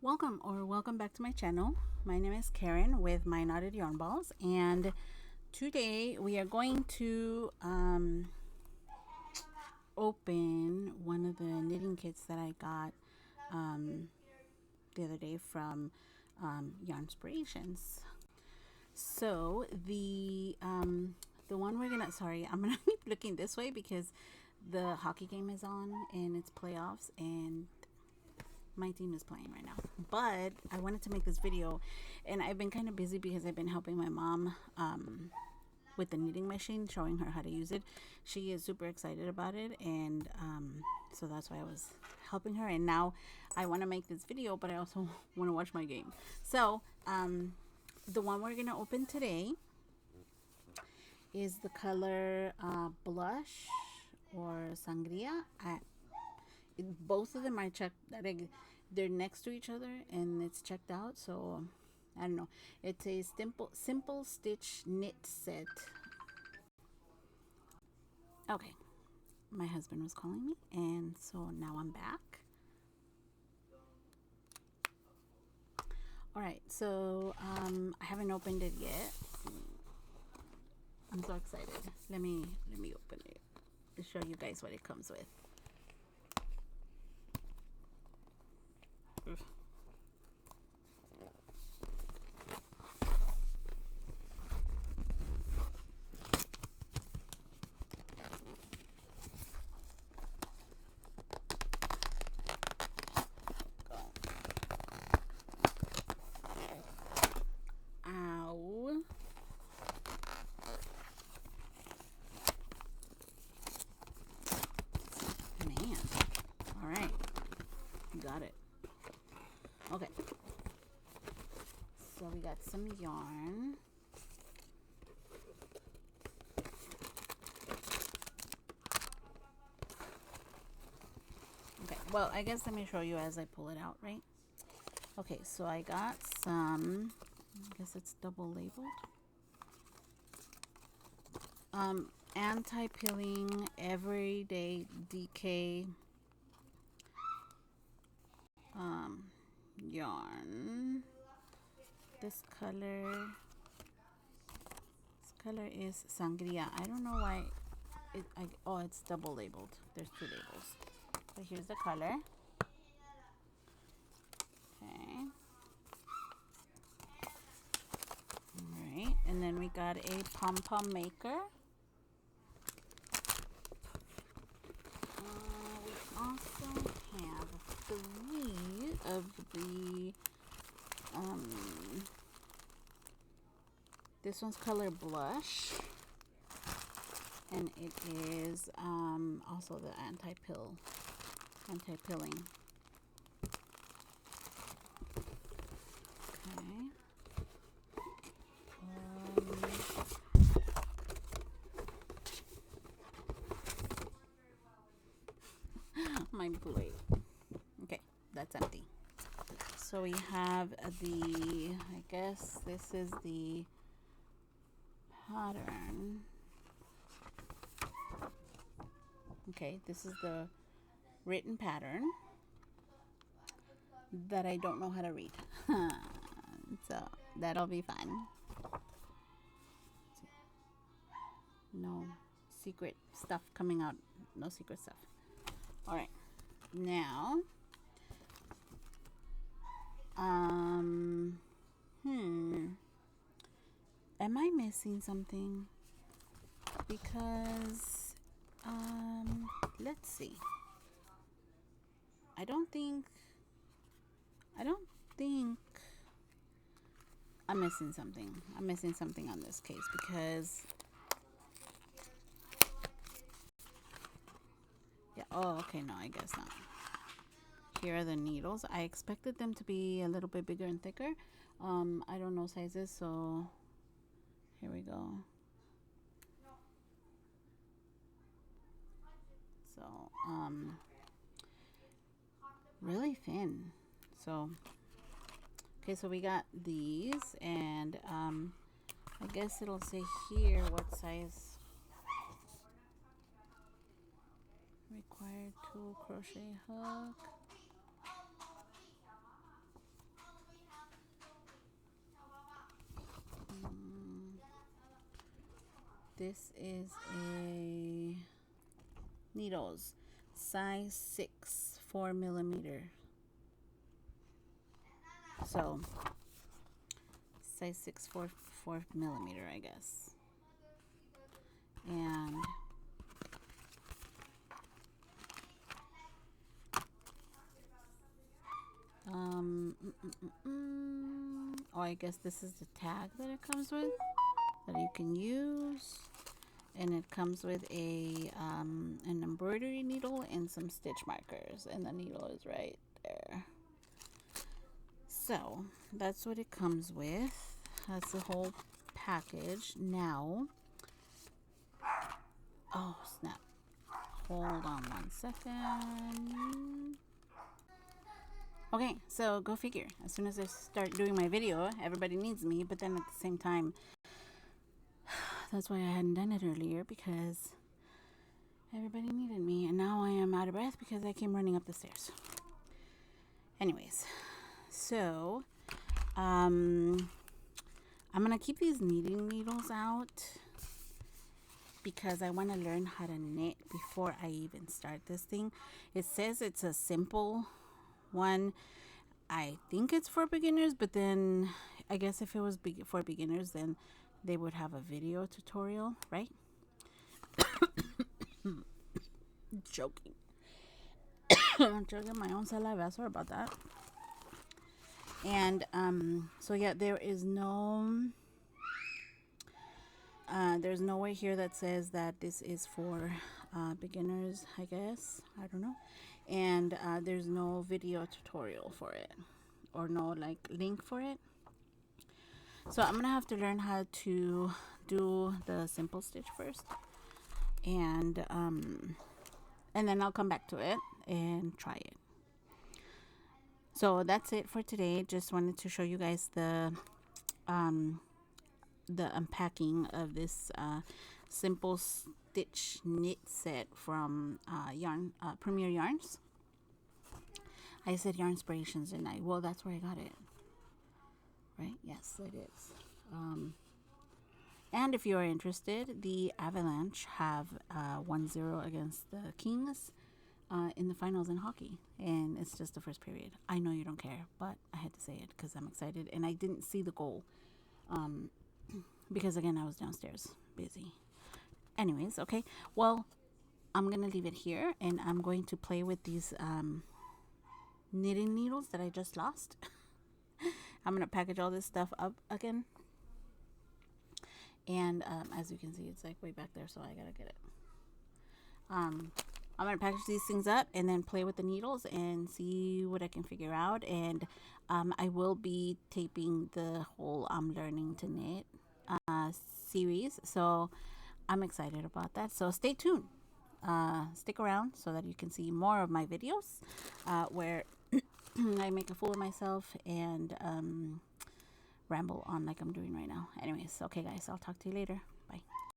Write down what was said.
Welcome back to my channel. My name is Karen with My Knotted Yarn Balls, and today we are going to open one of the knitting kits that I got the other day from Yarn Inspirations. So the one we're gonna, sorry, I'm gonna be looking this way because the hockey game is on and it's playoffs and my team is playing right now. But I wanted to make this video, and I've been kind of busy because I've been helping my mom with the knitting machine, showing her how to use it. She is super excited about it, and so that's why I was helping her. And now I want to make this video, but I also want to watch my game. So the one we're gonna open today is the color blush or sangria. Both of them are checked. They're next to each other and it's checked out. So I don't know. It's a simple stitch knit set. Okay, my husband was calling me, and so now I'm back. All right, so I haven't opened it yet. I'm so excited. Let me open it to show you guys what it comes with. Ow. Man. All right. Got it. Okay. So we got some yarn. Okay, well, I guess let me show you as I pull it out, right? Okay, so I got some, I guess it's double labeled. Anti-pilling everyday decay yarn. This color is sangria. I don't know why oh, it's double labeled. There's two labels. So here's the color. Okay. Alright, and then we got a pom-pom maker. We also have three of the this one's color blush, and it is also the anti-pilling. Okay. My plate. Okay, that's empty. So we have the, I guess this is the pattern. Okay, this is the written pattern that I don't know how to read. So that'll be fun. No secret stuff coming out. No secret stuff. All right. Now, am I missing something? Because, let's see. I don't think I'm missing something. I'm missing something on this case because, yeah, oh, okay, no, I guess not. Here are the needles. I expected them to be a little bit bigger and thicker. I don't know sizes, so here we go. So, really thin. So, okay, so we got these, and I guess it'll say here what size. Required tool, crochet hook. this is a needles, size 6, 4mm. So size 6, 4mm, I guess. And oh, I guess this is the tag that it comes with that you can use, and it comes with a an embroidery needle and some stitch markers, and the needle is right there. So that's what it comes with. That's the whole package. Now, oh snap, hold on 1 second. Okay, so go figure. As soon as I start doing my video, everybody needs me, but then at the same time, that's why I hadn't done it earlier, because everybody needed me, and now I am out of breath because I came running up the stairs. Anyways, so I'm gonna keep these knitting needles out because I want to learn how to knit before I even start this thing. It says it's a simple one. I think it's for beginners, but then I guess if it was for beginners, then they would have a video tutorial, right? Joking. I'm choking my own saliva. Sorry about that. And so yeah, there's nowhere here that says that this is for beginners, I guess. I don't know. And there's no video tutorial for it, or no like link for it. So I'm gonna have to learn how to do the simple stitch first, and then I'll come back to it and try it. So that's it for today. Just wanted to show you guys the unpacking of this simple stitch knit set from Premier Yarns. I said Yarn Inspirations, didn't I? Well, that's where I got it, right? Yes, it is. And if you are interested, the Avalanche have 1-0 against the Kings in the finals in hockey, and it's just the first period. I know you don't care, but I had to say it because I'm excited, and I didn't see the goal because again I was downstairs busy. Anyways, okay, well, I'm gonna leave it here, and I'm going to play with these knitting needles that I just lost. I'm gonna package all this stuff up again, and as you can see, it's like way back there, so I gotta get it. I'm gonna package these things up and then play with the needles and see what I can figure out. And I will be taping the whole Learning to Knit series, so I'm excited about that. So stay tuned, stick around so that you can see more of my videos where I make a fool of myself and ramble on like I'm doing right now. Anyways, okay guys, I'll talk to you later.